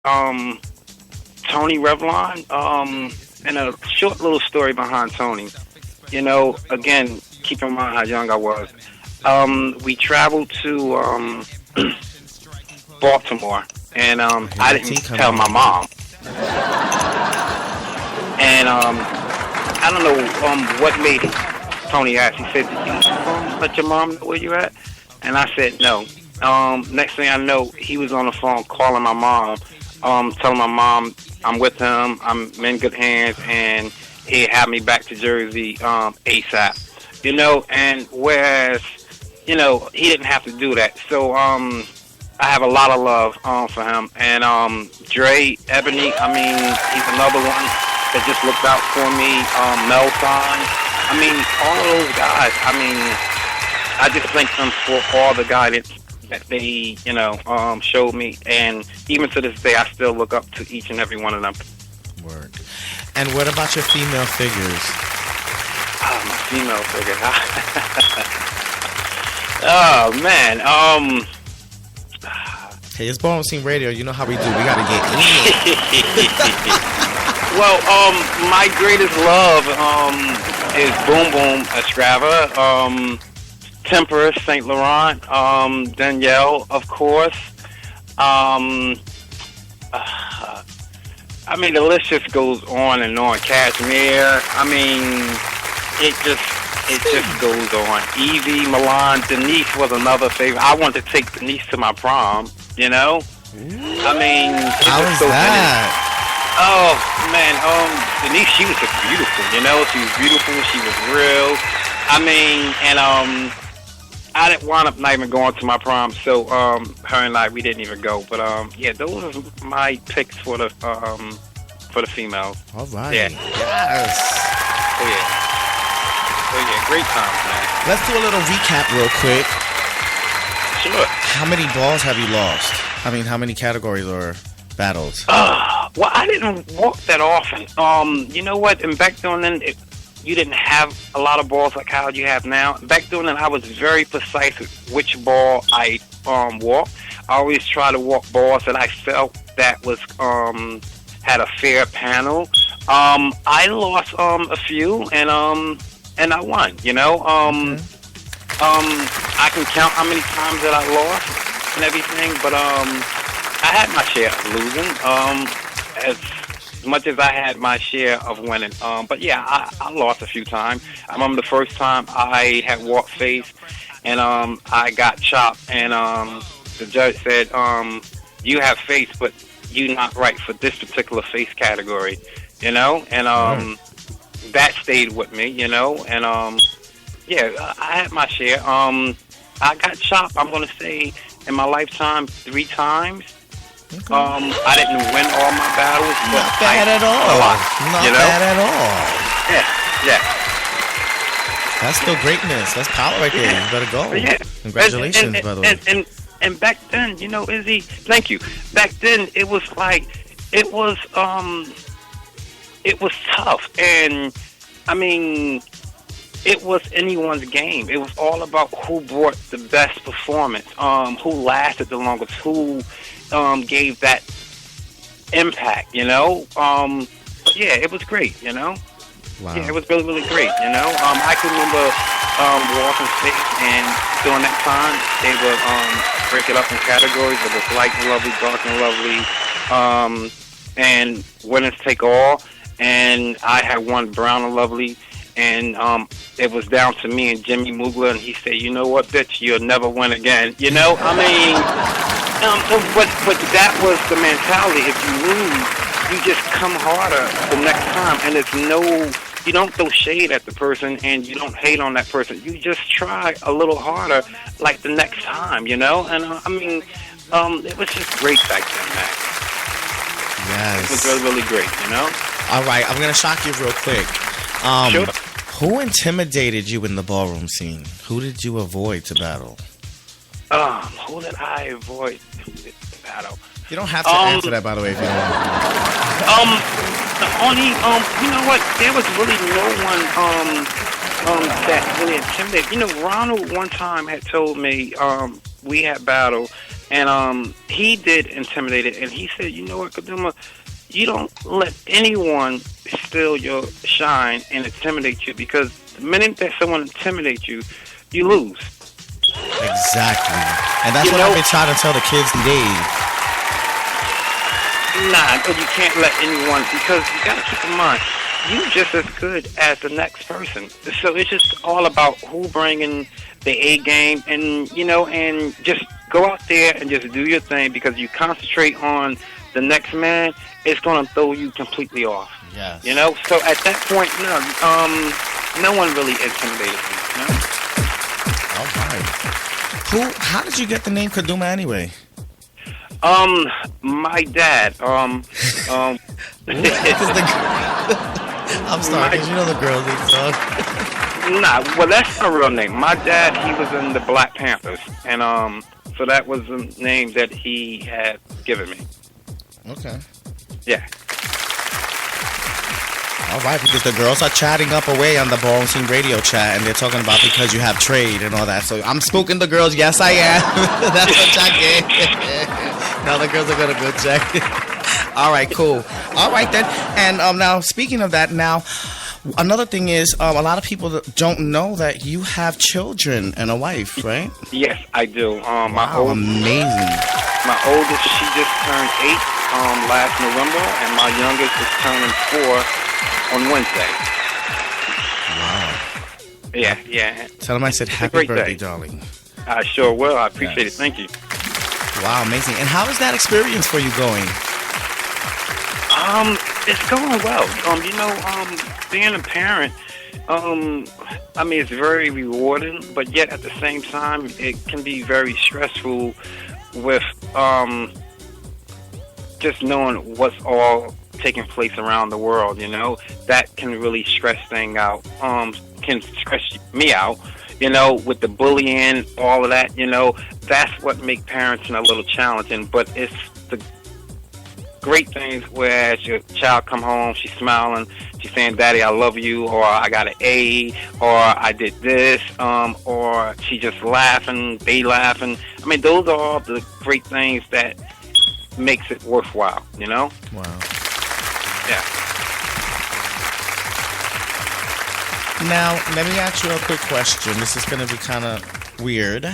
Tony Revlon. And a short little story behind Tony. Again, keep in mind how young I was. We traveled to Baltimore, and I didn't tell my mom. And I don't know what made Tony ask. He said, "Did you let your mom know where you're at?" And I said, "No." Next thing I know, he was on the phone calling my mom, telling my mom I'm with him, I'm in good hands, and he had me back to Jersey ASAP. And whereas, he didn't have to do that. So I have a lot of love for him. And Dre Ebony, I mean, he's another one that just looked out for me. Melton, I mean, all of those guys. I mean, I just thank them for all the guidance that they, showed me. And even to this day, I still look up to each and every one of them. Word. And what about your female figures? Oh, my female figure. Oh, man. Hey, it's Ballroom Scene Radio. You know how we do. We got to get in it. Well, my greatest love is Boom Boom Estrava, Temperance Saint Laurent, Danielle, of course. I mean, the list just goes on and on. Cashmere. I mean, it just goes on. Evie, Milan, Denise was another favorite. I wanted to take Denise to my prom. I mean, how was that? Oh man, Denise, she was just beautiful. She was beautiful. She was real. I mean, and I didn't wind up not even going to my prom, so her and I, we didn't even go. But yeah, those are my picks for the females. All right. Yeah. Yes. Oh yeah, great times, man. Let's do a little recap real quick. Sure. How many balls have you lost? I mean, how many categories or battles? Well, I didn't walk that often. You know what? And back then, you didn't have a lot of balls like how you have now. Back then, I was very precise with which ball I walked. I always try to walk balls that I felt that was had a fair panel. I lost a few, and I won. I can count how many times that I lost and everything, but I had my share of losing. As much as I had my share of winning. But yeah, I lost a few times. I remember the first time I had walked face and I got chopped, and the judge said, you have face, but you're not right for this particular face category, and that stayed with me, and yeah, I had my share. I got chopped, I'm going to say, in my lifetime 3 times. Okay. I didn't win all my battles, but not bad at all. A lot, not bad at all. Yeah. That's still greatness. That's power right there. You better go. Yeah. Congratulations, by the way. And back then, Izzy, thank you. Back then, it was like, it was tough, and I mean, it was anyone's game. It was all about who brought the best performance, who lasted the longest, who gave that impact, yeah, it was great, Wow. Yeah, it was really, really great, I can remember walking stage, and during that time, they would break it up in categories. It was light and lovely, dark and lovely, and winners take all, and I had won brown and lovely, and it was down to me and Jimmy Mugler, and he said, you know what, bitch, you'll never win again, I mean, but that was the mentality. If you lose, you just come harder the next time, and you don't throw shade at the person, and you don't hate on that person. You just try a little harder, like the next time, and I mean, it was just great back then, man. Yes. It was really, really great, All right, I'm going to shock you real quick. Sure. Who intimidated you in the ballroom scene? Who did you avoid to battle? Who did I avoid to battle? You don't have to answer that, by the way, if you don't want to. The only, you know what? There was really no one that really intimidated. Ronald one time had told me we had battled, And he did intimidate it, and he said, you know what, Kaduma, you don't let anyone steal your shine and intimidate you, because the minute that someone intimidates you, you lose. Exactly. And that's what I've been trying to tell the kids today. Nah, but you can't let anyone, because you got to keep in mind, you're just as good as the next person. So it's just all about who bringing the A game, and and just go out there and just do your thing, because you concentrate on the next man, it's going to throw you completely off. Yes. So at that point, no one really intimidated me. All right. How did you get the name Kaduma anyway? My dad. I'm sorry, because the girls they song. Nah, well, that's my real name. My dad, he was in the Black Panthers, and so that was the name that he had given me. Okay. Yeah. All right, because the girls are chatting up away on the Ballroom Scene radio chat, and they're talking about because you have trade and all that. So I'm spooking the girls. Yes, I am. That's what I get. Now the girls are gonna go check. All right, cool. All right then. And now speaking of that, now another thing is a lot of people don't know that you have children and a wife, right? Yes, I do. Amazing. My oldest, she just turned 8 last November, and my youngest is turning 4 on Wednesday. Wow. Yeah. Tell them I said happy birthday, darling. I sure will. I appreciate it. Thank you. Wow, amazing. And how is that experience for you going? It's going well. Being a parent, it's very rewarding, but yet at the same time, it can be very stressful with just knowing what's all taking place around the world. That can really stress things out. Can stress me out. With the bullying, all of that. That's what makes parenting a little challenging. But it's the great things where your child come home, she's smiling, she's saying, "Daddy, I love you," or "I got an A," or "I did this," or she just laughing, they laughing. Those are all the great things that makes it worthwhile. Wow. Yeah. Now, let me ask you a quick question. This is going to be kind of weird.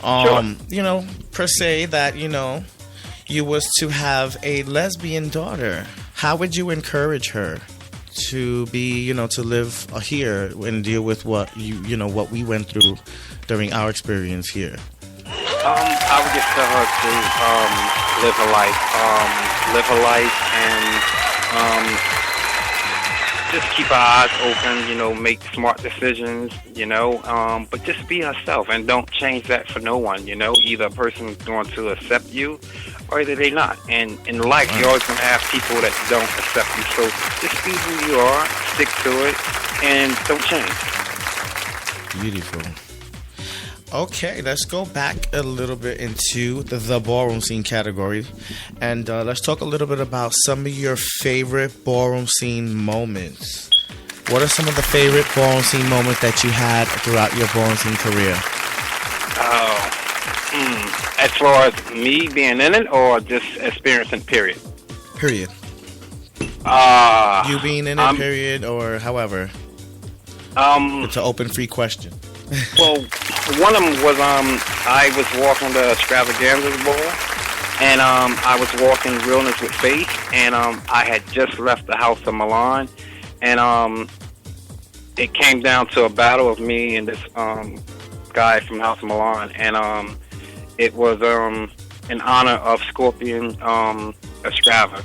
Sure. Per se that, you was to have a lesbian daughter. How would you encourage her to be, to live here and deal with what what we went through during our experience here? I would just tell her to live her life, and just keep her eyes open. Make smart decisions. But just be herself, and don't change that for no one. Either a person's going to accept you, or either they not. And in life, you're always going to have people that don't accept you. So just be who you are, stick to it, and don't change. Beautiful. Okay, let's go back a little bit into the ballroom scene category, and let's talk a little bit about some of your favorite ballroom scene moments. What are some of the favorite ballroom scene moments that you had throughout your ballroom scene career? As far as me being in it, or just experiencing, period? Period. You being in it, period, or however. It's an open, free question. Well, one of them was I was walking the Extravaganza Ball, and I was walking Realness with Faith, and I had just left the House of Milan, and it came down to a battle of me and this guy from House of Milan, and it was in honor of Scorpion Estrava,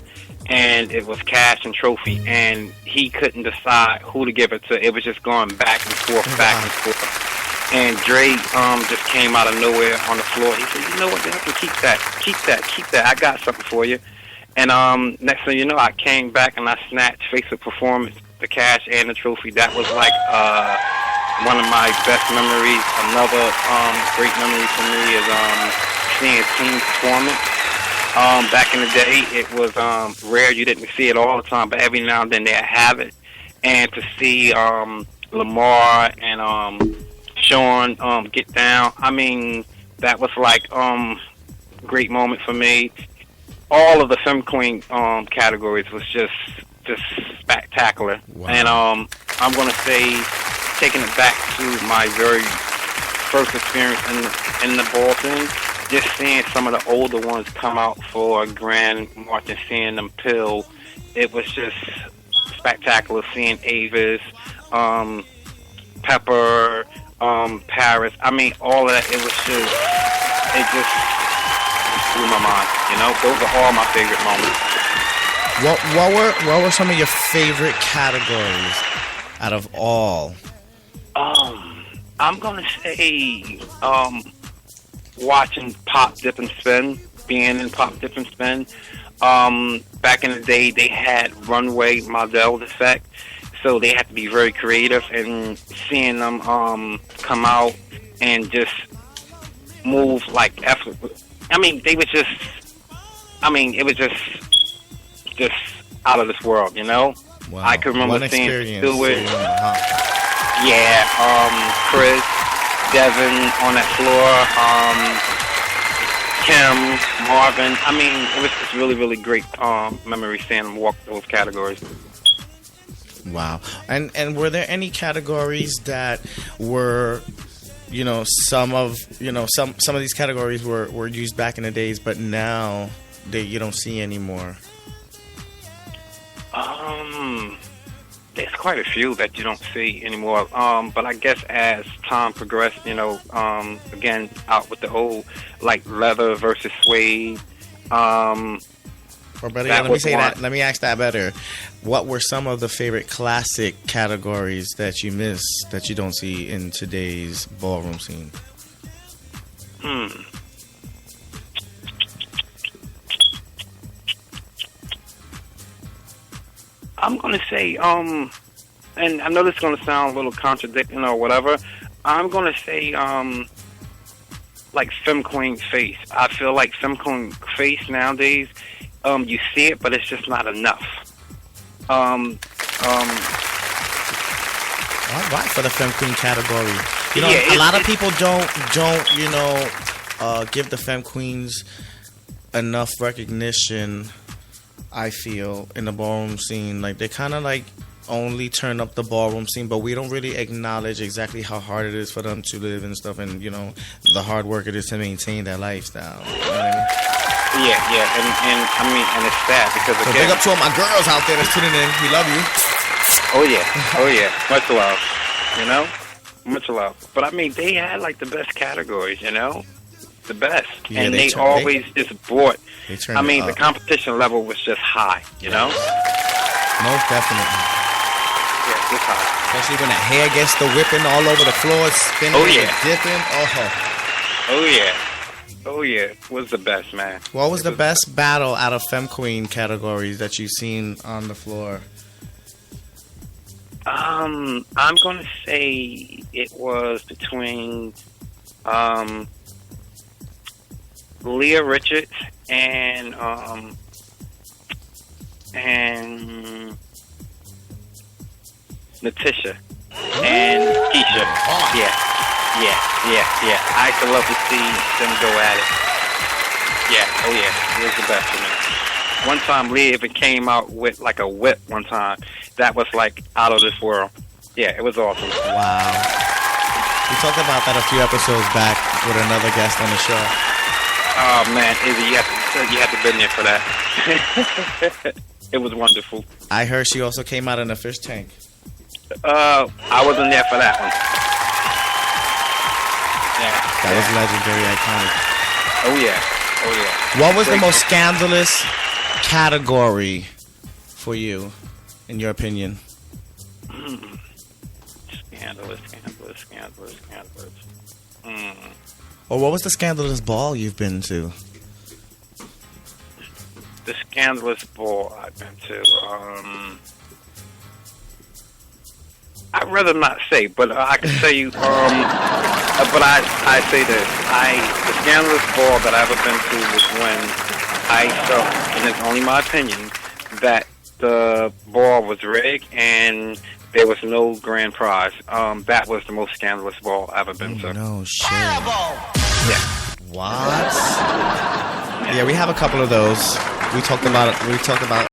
and it was cash and trophy, and he couldn't decide who to give it to. It was just going back and forth, back and forth. And Dre just came out of nowhere on the floor. He said, "You know what, I can keep that. I got something for you." And next thing you know, I came back and I snatched Face of Performance, the cash and the trophy. That was like one of my best memories. Another great memory for me is seeing team performance. Back in the day, it was rare. You didn't see it all the time, but every now and then they'd have it. And to see Lamar and Sean get down, that was like great moment for me. All of the Femme Queen categories was just spectacular. Wow. And I'm gonna say, taking it back to my very first experience in the ball thing, just seeing some of the older ones come out for a grand march and seeing them pill, it was just spectacular. Seeing Avis, Pepper, Paris. I mean, all of that. It just blew my mind. You know, those are all my favorite moments. What were some of your favorite categories out of all? I'm gonna say watching Pop, Dip, and Spin, being in Pop, Dip, and Spin. Back in the day, they had runway model effect, so they had to be very creative. And seeing them come out and just move like effort. I mean, they was just. I mean, it was just out of this world, you know. Wow. I can remember One seeing experience. Stewart. Yeah, Chris, Devin on that floor, Kim, Marvin. I mean, it was just really, really great memory seeing them walk those categories. Wow. And were there any categories that were, you know, some of these categories were used back in the days, but now you don't see anymore? There's quite a few that you don't see anymore. But I guess as time progressed, you know, again, out with the old, like leather versus suede. Or better yet, let me ask that better. What were some of the favorite classic categories that you miss that you don't see in today's ballroom scene? I'm gonna say, and I know this is gonna sound a little contradicting or whatever. I'm gonna say, like Femme Queen face. I feel like Femme Queen face nowadays, you see it, but it's just not enough. Why for the Femme Queen category? You know, Yeah, a lot of people don't give the Femme Queens enough recognition. I feel in the ballroom scene, like they kind of like only turn up the ballroom scene, but we don't really acknowledge exactly how hard it is for them to live and stuff, and you know the hard work it is to maintain their lifestyle. You know what I mean? Yeah, and I mean, and it's sad because So again, big up to all my girls out there that's tuning in. We love you. oh yeah, much love, you know, much love. But I mean, they had like the best categories, you know, the best, Yeah, and they they always just brought. I mean, the competition level was just high, you know. Most definitely. Yeah, just high. Especially when the hair gets the whipping all over the floor, spinning, Oh, yeah. dipping. Oh yeah, was the best, man. What was the best battle out of Femme Queen categories that you've seen on the floor? I'm gonna say it was between Leah Richards and Natisha and Keisha. Yeah. I used to love to see them go at it. Yeah, oh yeah, it was the best for me. One time, Leah even came out with like a whip one time. That was like out of this world. Yeah, it was awesome. Wow. We talked about that a few episodes back with another guest on the show. Oh man, Izzy, you had to been there for that. It was wonderful. I heard she also came out in a fish tank. I wasn't there for that one. Yeah. That was legendary, iconic. Oh yeah. What was the most scandalous category for you, in your opinion? Scandalous. Or what was the scandalous ball you've been to? The scandalous ball I've been to. I'd rather not say, but I can tell you. But I say this: the scandalous ball that I've ever been to was when I felt, and it's only my opinion, that the ball was rigged and there was no grand prize. That was the most scandalous ball I've ever been to. No shit. Yeah. What? Yeah, we have a couple of those. We talked about